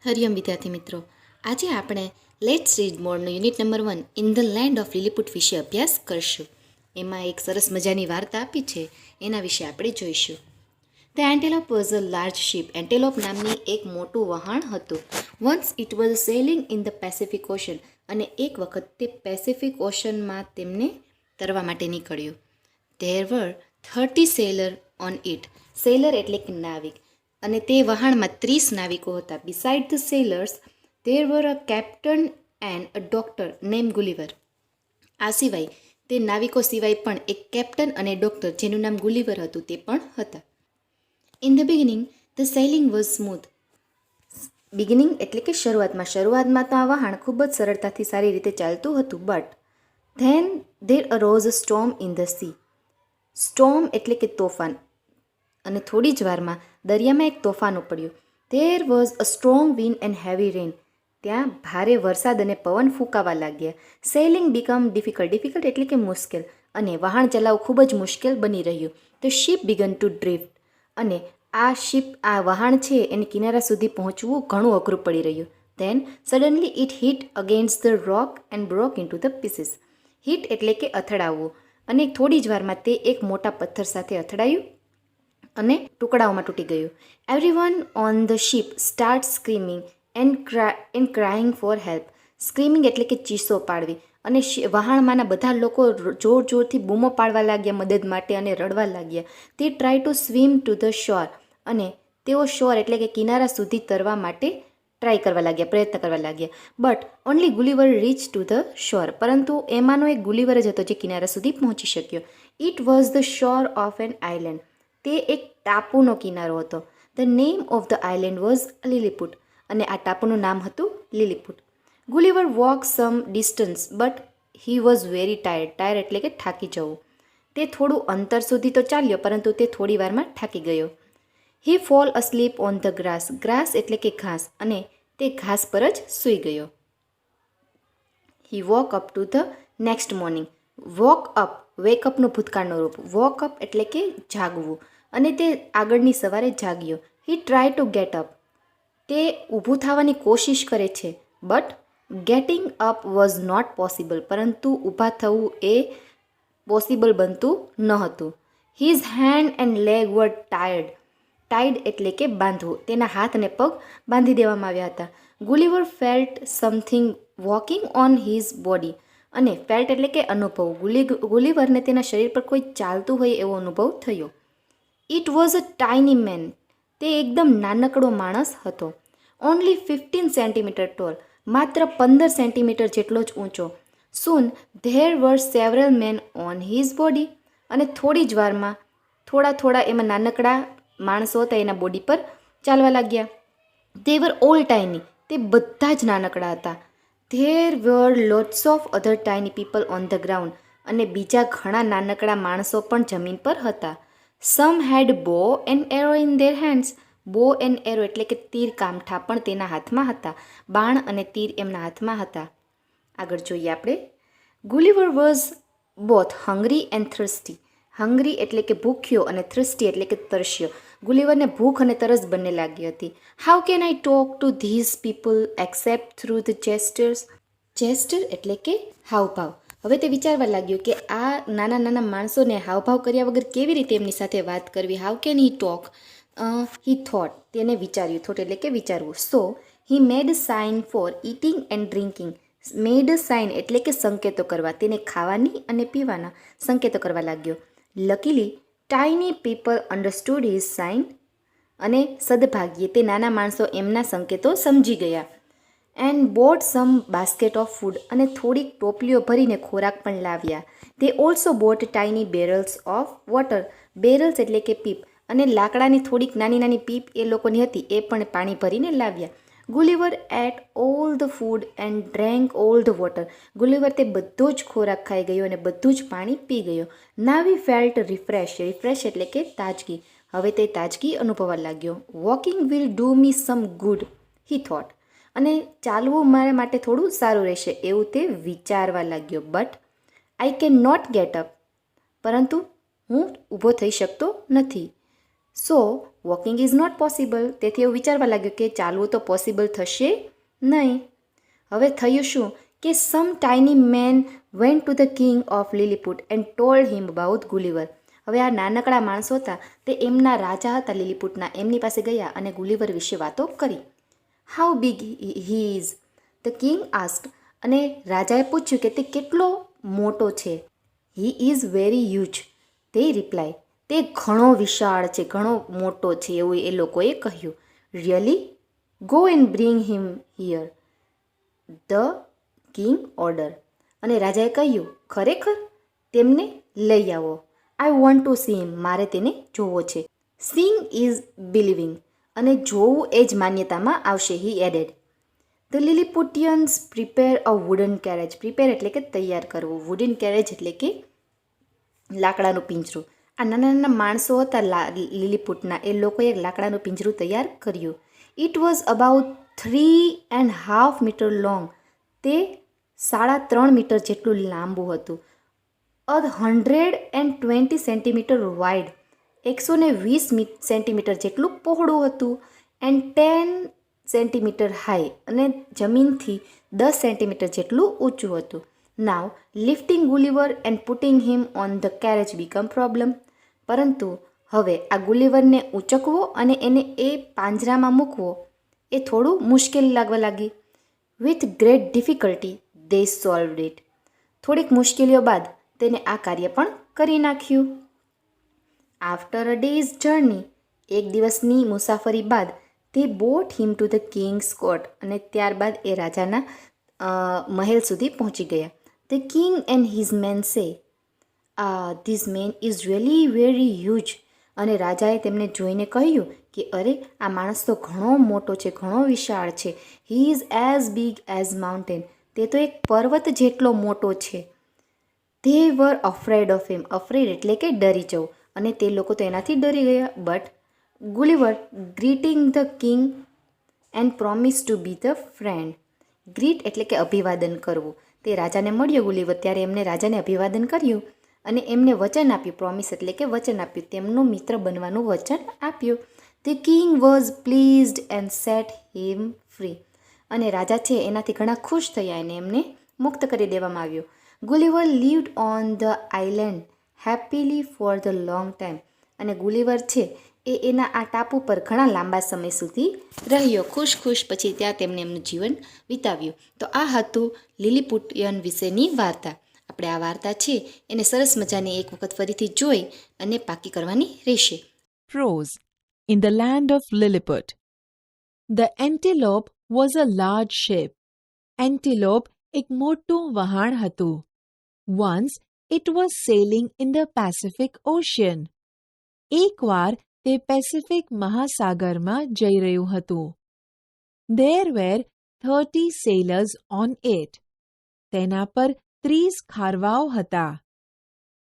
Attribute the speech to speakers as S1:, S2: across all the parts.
S1: હરિયમ વિદ્યાર્થી મિત્રો, આજે આપણે લેટ્સ રીડ મોરનો unit number 1 in the land of Lilliput વિશે અભ્યાસ કરશું. એમાં એક સરસ મજાની વાર્તા આપી છે, એના વિશે આપણે જોઈશું. The Antelope was a large ship. Antelope નામની એક મોટું વહાણ હતું. Once it was sailing in the Pacific Ocean. અને એક વખત તે પેસિફિક ઓશનમાં તેમને તરવા માટે નીકળ્યું. There were 30 sailor on it. Sailor એટલે કે નાવિક, અને તે વહાણમાં 30 નાવિકો હતા. Beside the sailors there were a captain and a doctor name Gulliver. આ સિવાય તે નાવિકો સિવાય પણ એક કેપ્ટન અને ડોક્ટર જેનું નામ ગુલિવર હતું તે પણ હતા. In the beginning the selling was smooth. Beginning એટલે કે શરૂઆતમાં તો આ વહાણ ખૂબ જ સરળતાથી સારી રીતે ચાલતું હતું. But then there arose a storm in the sea. Storm એટલે કે તોફાન, અને થોડી જ વારમાં દરિયામાં એક તોફાન ઉપડ્યું. There was a strong wind and heavy rain. ત્યાં ભારે વરસાદ અને પવન ફૂંકાવા લાગ્યા. સેલિંગ બીકમ ડિફિકલ્ટ એટલે કે મુશ્કેલ, અને વહાણ ચલાવવું ખૂબ જ મુશ્કેલ બની રહ્યું. The ship began to drift. અને આ વહાણ છે એને કિનારા સુધી પહોંચવું ઘણું અઘરું પડી રહ્યું. Then suddenly it hit against the rock and broke into the pieces. Hit એટલે કે અથડાવવું, અને થોડી જ વારમાં તે એક મોટા પથ્થર સાથે અથડાયું અને ટુકડાઓમાં તૂટી ગયું. Everyone on the ship start screaming and crying for help. Screaming એટલે કે ચીસો પાડવી, અને વહાણમાંના બધા લોકો જોરથી બૂમો પાડવા લાગ્યા મદદ માટે અને રડવા લાગ્યા. They try to swim to the shore. અને તેઓ શોર એટલે કે કિનારા સુધી તરવા માટે પ્રયત્ન કરવા લાગ્યા. But only Gulliver reach to the shore. પરંતુ એમાંનો એક ગુલિવર જ હતો જે કિનારા સુધી પહોંચી શક્યો. It was the shore of an island. તે એક ટાપુનો કિનારો હતો. The name of the island was Lilliput. અને આ ટાપુનું નામ હતું લીલીપુટ. Gulliver walk some distance but he was very tired એટલે કે થાકી જવું. તે થોડું અંતર સુધી તો ચાલ્યો, પરંતુ તે થોડી વારમાં થાકી ગયો. He fall asleep on the grass એટલે કે ઘાસ, અને તે ઘાસ પર જ સૂઈ ગયો. He woke up to the next morning. Woke up, વેકઅપનું ભૂતકાળનું રૂપ. વોક અપ એટલે કે જાગવું, અને તે આગળની સવારે જાગ્યો. He try to get up. તે ઊભું થવાની કોશિશ કરે છે. But getting up was not possible. પરંતુ ઊભા થવું એ પોસિબલ બનતું ન હતું. His hand and leg were tied એટલે કે બાંધવું. તેના હાથ અને પગ બાંધી દેવામાં આવ્યા હતા. Gulliver felt something walking on his body. અને ફેલ્ટ એટલે કે અનુભવ. ગુલિવરને તેના શરીર પર કોઈ ચાલતું હોય એવો અનુભવ થયો. It was a tiny man. તે એકદમ નાનકડો માણસ હતો. Only 15 centimetre tall. માત્ર 15 સેન્ટીમીટર જેટલો જ ઊંચો. Soon there were several men on his body. અને થોડી જ વારમાં થોડા એમાં નાનકડા માણસો હતા એના બોડી પર ચાલવા લાગ્યા. They var all tiny. તે બધા જ નાનકડા હતા. There were lots of other tiny people on the ground. અને બીજા ઘણા નાનકડા માણસો પણ જમીન પર હતા. સમ હેડ બો and arrow in their hands. બો એન્ડ એરો એટલે કે તીર કામઠા પણ તેના હાથમાં હતા. બાણ અને તીર એમના હાથમાં હતા. આગળ જોઈએ આપણે. Gulliver was both hungry and thirsty. Hungry એટલે કે ભૂખ્યો, અને થર્સ્ટી એટલે કે તરસ્યો. ગુલિવરને ભૂખ અને તરસ બંને લાગી હતી. How can I talk to these people except through the gestures. Gesture એટલે કે હાવભાવ. હવે તે વિચારવા લાગ્યો કે આ નાના માણસોને હાવભાવ કર્યા વગર કેવી રીતે એમની સાથે વાત કરવી. How can he talk. He thought. તેને વિચાર્યું. થોટ એટલે કે વિચારવું. So he made sign for eating and drinking. Made sign એટલે કે સંકેતો કરવા. તેને ખાવાની અને પીવાના સંકેતો કરવા લાગ્યો. Luckily tiny people understood his sign. અને સદભાગ્યે તે નાના માણસો એમના સંકેતો સમજી ગયા. And brought some basket of food. અને થોડીક ટોપલીઓ ભરીને ખોરાક પણ લાવ્યા. They also brought tiny barrels of water. Barrels એટલે કે પીપ, અને લાકડાની થોડીક નાની પીપ એ લોકોની હતી એ પણ પાણી ભરીને લાવ્યા. Gulliver ate all the food and drank all the water. Gulliver તે બધો જ ખોરાક ખાઈ ગયો અને બધું જ પાણી પી ગયો. નાવ હી ફેલ્ટ રિફ્રેશ એટલે કે તાજગી. હવે તે તાજગી અનુભવવા લાગ્યો. Walking will do me sum good he thought. અને ચાલવું મારા માટે થોડું સારું રહેશે એવું તે વિચારવા લાગ્યો. But I can not get up. પરંતુ હું ઊભો થઈ શકતો નથી. So walking is not possible. તેથી એવું વિચારવા લાગ્યો કે ચાલવું તો પોસિબલ થશે નહીં. હવે થયું શું કે some tiny men went to the king of Lilliput and told him about Gulliver. હવે આ નાનકડા માણસો હતા તે એમના રાજા હતા લીલીપુટના, એમની પાસે ગયા અને ગુલિવર વિશે વાતો કરી. How big he is the king asked. અને રાજાએ પૂછ્યું કે તે કેટલો મોટો છે. હી ઇઝ વેરી હ્યુજ, તે રિપ્લાય. તે ઘણો વિશાળ છે, ઘણો મોટો છે એવું એ લોકોએ કહ્યું. Really? Go and bring him here, the king order. અને રાજાએ કહ્યું, ખરેખર? તેમને લઈ આવો. આઈ વોન્ટ ટુ સી હિમ, મારે તેને જોવો છે. સીંગ ઇઝ બિલીવિંગ, અને જોવું એ જ માન્યતામાં આવશે. He added. The Lilliputians prepare a wooden carriage. Prepare એટલે કે તૈયાર કરવું, વુડન કેરેજ એટલે કે લાકડાનું પિંજરું. આ નાના નાના માણસો હતા લીલીપુટના, એ લોકોએ લાકડાનું પિંજરું તૈયાર કર્યું. It was about 3.5 metre long. તે 3.5 મીટર જેટલું લાંબુ હતું. 120 સેન્ટીમીટર વાઇડ, 120 સેન્ટીમીટર જેટલું પહોળું હતું. એન્ડ 10 સેન્ટીમીટર હાઈ, અને જમીનથી 10 સેન્ટીમીટર જેટલું ઊંચું હતું. Now lifting Gulliver and putting him on the carriage become problem. પરંતુ હવે આ ગુલિવરને ઊંચકવો અને એને એ પાંજરામાં મૂકવો એ થોડું મુશ્કેલ લાગવા લાગી. With great difficulty they solved it. થોડીક મુશ્કેલીઓ બાદ તેને આ કાર્ય પણ કરી નાખ્યું. આફ્ટર અ ડેઝ જર્ની, એક દિવસની મુસાફરી બાદ they brought him to the king's court. અને ત્યારબાદ એ રાજાના મહેલ સુધી પહોંચી ગયા. The king and his men say, this man is really very huge. અને રાજાએ તેમને જોઈને કહ્યું કે અરે, આ માણસ તો ઘણો મોટો છે, ઘણો વિશાળ છે. He is as big as mountain. તે તો એક પર્વત જેટલો મોટો છે. They var afraid of him. Afraid એટલે કે ડરી જવું, અને તે લોકો તો એનાથી ડરી ગયા. બટ Gulliver greeting the king and promise to be the friend. Greet એટલે કે અભિવાદન કરવું. તે રાજાને મળ્યો ગુલિવર, ત્યારે એમને રાજાને અભિવાદન કર્યું અને એમને વચન આપ્યું. પ્રોમિસ એટલે કે વચન આપ્યું, તેમનો મિત્ર બનવાનું વચન આપ્યું. The king was pleased and set him free. અને રાજા છે એનાથી ઘણા ખુશ થયા અને એમને મુક્ત કરી દેવામાં આવ્યો. Gulliver lived on the island happily for the long time. અને ગુલિવર છે એ એના આ ટાપુ પર ઘણા લાંબા સમય સુધી રહ્યો, ખુશ. પછી ત્યાં તેમણે એમનું જીવન વિતાવ્યું. તો આ હતું લીલીપુટિયન વિશેની વાર્તા. આપણે આ વાર્તા છે એને સરસ મજાની એક વખત ફરીથી જોઈ અને પાકી કરવાની રહેશે.
S2: Prose. In the land of Lilliput. The antelope was a large ship. Antelope એક મોટું વહાણ હતું. Once it was sailing in the Pacific Ocean. એકવાર તે પેસિફિક મહાસાગરમાં જઈ રહ્યું હતું. There were 30 sailors on it. તેના પર 30 ખારવાઓ હતા.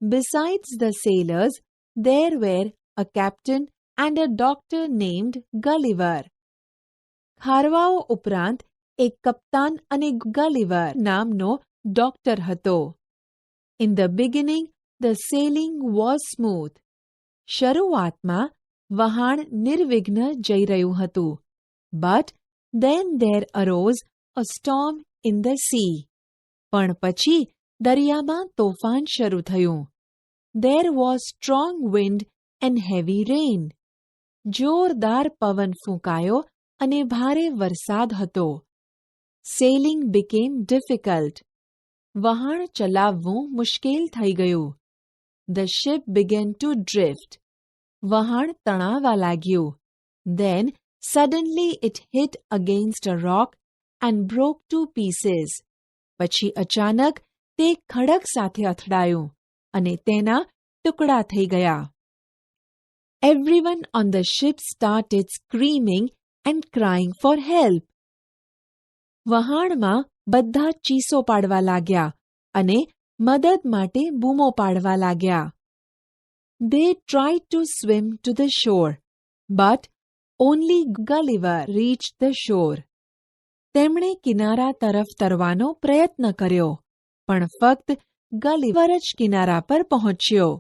S2: Besides the sailors, there were a captain and a doctor named Gulliver. ખારવાઓ ઉપરાંત એક કપ્તાન અને ગલિવર નામનો ડોક્ટર હતો. In the beginning, the sailing was smooth. શરૂઆતમાં વહાણ નિર્વિઘ્ન જઈ રહ્યું હતું. But then there arose a storm in the sea. પણ પછી દરિયામાં તોફાન શરૂ થયું. There was strong wind and heavy rain. જોરદાર પવન ફૂંકાયો અને ભારે વરસાદ હતો. Sailing became difficult. વહાણ ચલાવવું મુશ્કેલ થઈ ગયું. The ship began to drift. વહાણ તણાવા લાગ્યું. Then suddenly it hit against a rock and broke to pieces. પછી અચાનક તે ખડક સાથે અથડાયું અને તેના ટુકડા થઈ ગયા. Everyone on the ship started screaming and crying for help. વહાણમાં બધા ચીસો પાડવા લાગ્યા અને મદદ માટે બૂમો પાડવા લાગ્યા. They tried to swim to the shore, but only Gulliver reached the shore. તેમણે કિનારા તરફ તરવાનો પ્રયત્ન કર્યો, પણ ફક્ત ગલિવર જ કિનારા પર પહોંચ્યો.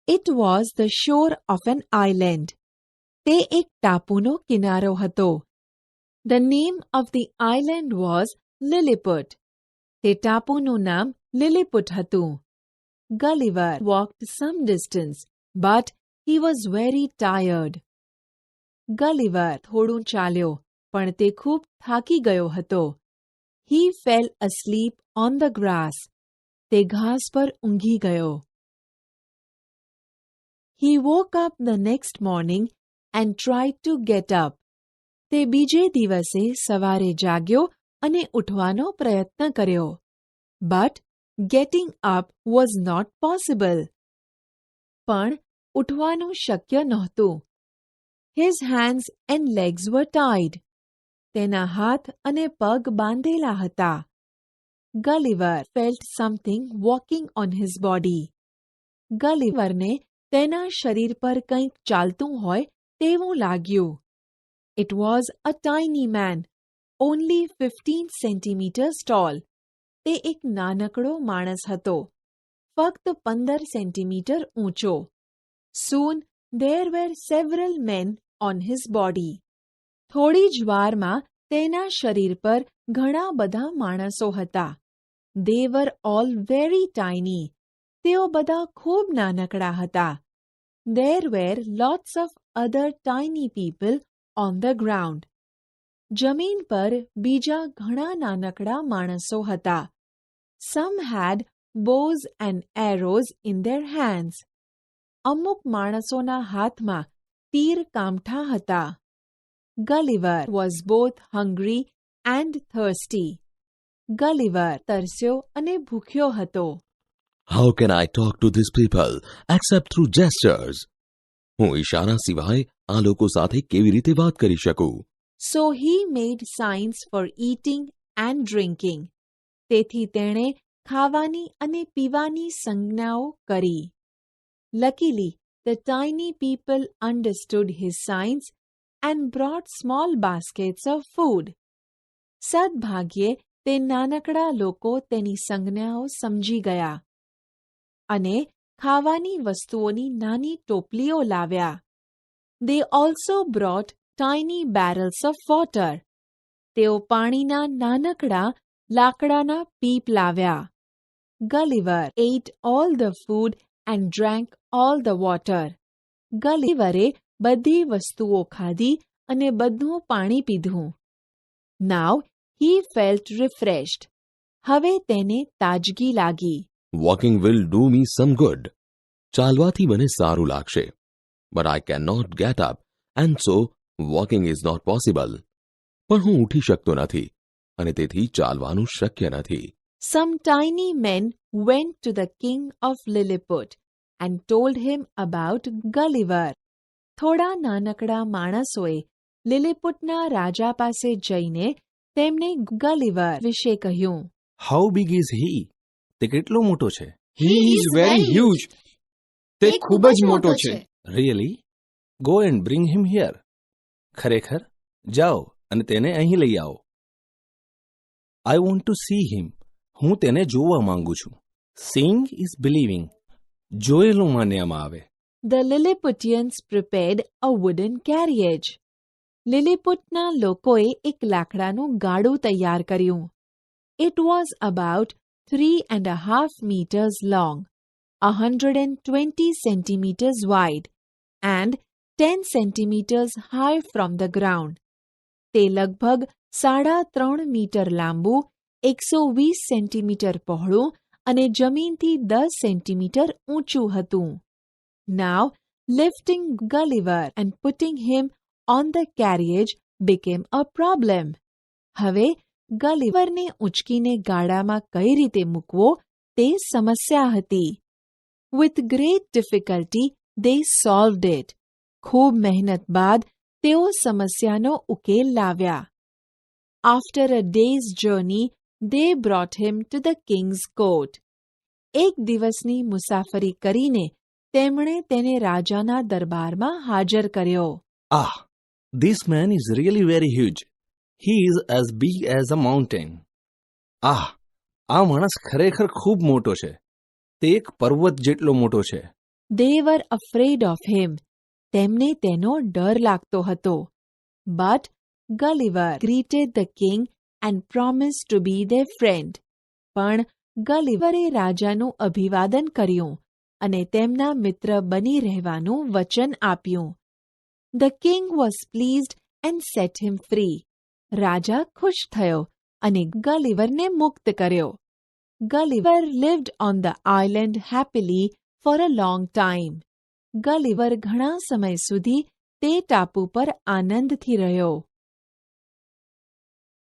S2: It was the shore of an island. તે એક ટાપુનો કિનારો હતો. The name of the island was Lilliput. તે ટાપુનું નામ લિલીપુટ હતું. Gulliver walked some distance, but he was very tired. Gulliver થોડું ચાલ્યો, પણ તે ખૂબ થાકી ગયો હતો. He fell asleep on the grass. તે ઘાસ પર ઊંઘી ગયો. He woke up the next morning and tried to get up. તે બીજે દિવસે સવારે જાગ્યો અને ઉઠવાનો પ્રયત્ન કર્યો. But getting up was not possible. પણ ઉઠવાનું શક્ય નહોતું. His hands and legs were tied. તેના હાથ અને પગ બાંધેલા હતા. Gulliver felt something walking on his body. ગલિવરને તેના શરીર પર કંઈક ચાલતું હોય તેવું લાગ્યું. It was a tiny man, only 15 centimeters tall. તે એક નાનકડો માણસ હતો, ફક્ત 15 સેન્ટીમીટર ઊંચો. Soon there were several men on his body. થોડી જ વારમાં તેના શરીર પર ઘણા બધા માણસો હતા. They were all very tiny. તેઓ બધા ખૂબ નાનકડા હતા. There were lots of other tiny people on the ground. જમીન પર બીજા ઘણા નાનકડા માણસો હતા. Some had bows and arrows in their hands. અમુક માણસોના હાથમાં તીર કામઠા હતા. Gulliver was both hungry and thirsty. Gulliver તરસ્યો અને ભૂખ્યો હતો.
S3: How can I talk to these people except through gestures? હું ઈશારા સિવાય આ લોકો સાથે કેવી રીતે વાત કરી શકું?
S2: So he made signs for eating and drinking. તેથી તેણે ખાવાની અને પીવાની સંજ્ઞાઓ કરી. Luckily, the tiny people understood his signs and brought small baskets of food. સદભાગ્યે તે નાનકડા લોકો તેની સંજ્ઞાઓ સમજી ગયા અને ખાવાની વસ્તુઓની નાની ટોપલીઓ લાવ્યા. They also brought tiny barrels of water. તેઓ પાણીના નાનકડા લાકડાના પીપ લાવ્યા. Gulliver ate all the food and drank all the water. ગલિવરે બધી વસ્તુઓ ખાધી અને બધું પાણી પીધું. Now he felt refreshed. હવે તેને તાજગી લાગી.
S3: Walking will do me some good. ચાલવાથી મને સારું લાગશે. But I cannot get up, and so walking is not possible. પણ હું ઉઠી શકતો નથી અને તેથી ચાલવાનું શક્ય નથી.
S2: Some tiny men went to the king of Lilliput and told him about Gulliver. થોડા નાનકડા માણસોએ લિલિપુટના રાજા પાસે જઈને તેમને ગલિવર વિશે કહ્યું.
S4: How big is he? તે કેટલો મોટો છે?
S5: He is very huge. તે ખૂબ જ મોટો છે.
S4: Really? Go and bring him here. ખરેખર? જાઓ અને તેને અહીં લઈ આવો. I want to see him. હું તેને જોવા માંગુ છું. Seeing is believing. જોયેલું માન્યામાં આવે.
S2: The Lilliputians prepared a wooden carriage. લિલિપુટના લોકોએ એક લાકડાનું ગાડું તૈયાર કર્યું. It was about 3.5 meters long, 120 centimeters wide, and 10 centimeters high from the ground. તે લગભગ 3.5 મીટર લાંબુ, 120 સેન્ટીમીટર પહોળું અને જમીનથી 10 સેન્ટીમીટર ઊંચું હતું. Now, lifting Gulliver and putting him on the carriage became a problem. હવે ગલિવરને ઉંચકીને ગાડામાં કઈ રીતે મૂકવો તે સમસ્યા હતી. With great difficulty, they solved it. ખૂબ મહેનત બાદ તેઓ સમસ્યાનો ઉકેલ લાવ્યા. After a day's journey, they brought him to the king's court. એક દિવસની મુસાફરી કરીને તેમણે તેને રાજાના દરબારમાં હાજર કર્યો.
S4: Ah, this man is really very huge. He is as big as a mountain. આ માણસ ખરેખર ખૂબ મોટો છે. તે એક પર્વત જેટલો મોટો છે.
S2: They were afraid of him. તેમને તેનો ડર લાગતો હતો. But Gulliver greeted the king and promise to be their friend. પણ ગલિવરે રાજાનું અભિવાદન કર્યું અને તેમના મિત્ર બની રહેવાનું વચન આપ્યું. The king was pleased and set him free. રાજા ખુશ થયો અને ગલિવરને મુક્ત કર્યો. ગલિવર lived on the island happily for a long time. ગલિવર ઘણા સમય સુધી તે ટાપુ પર આનંદથી રહ્યો.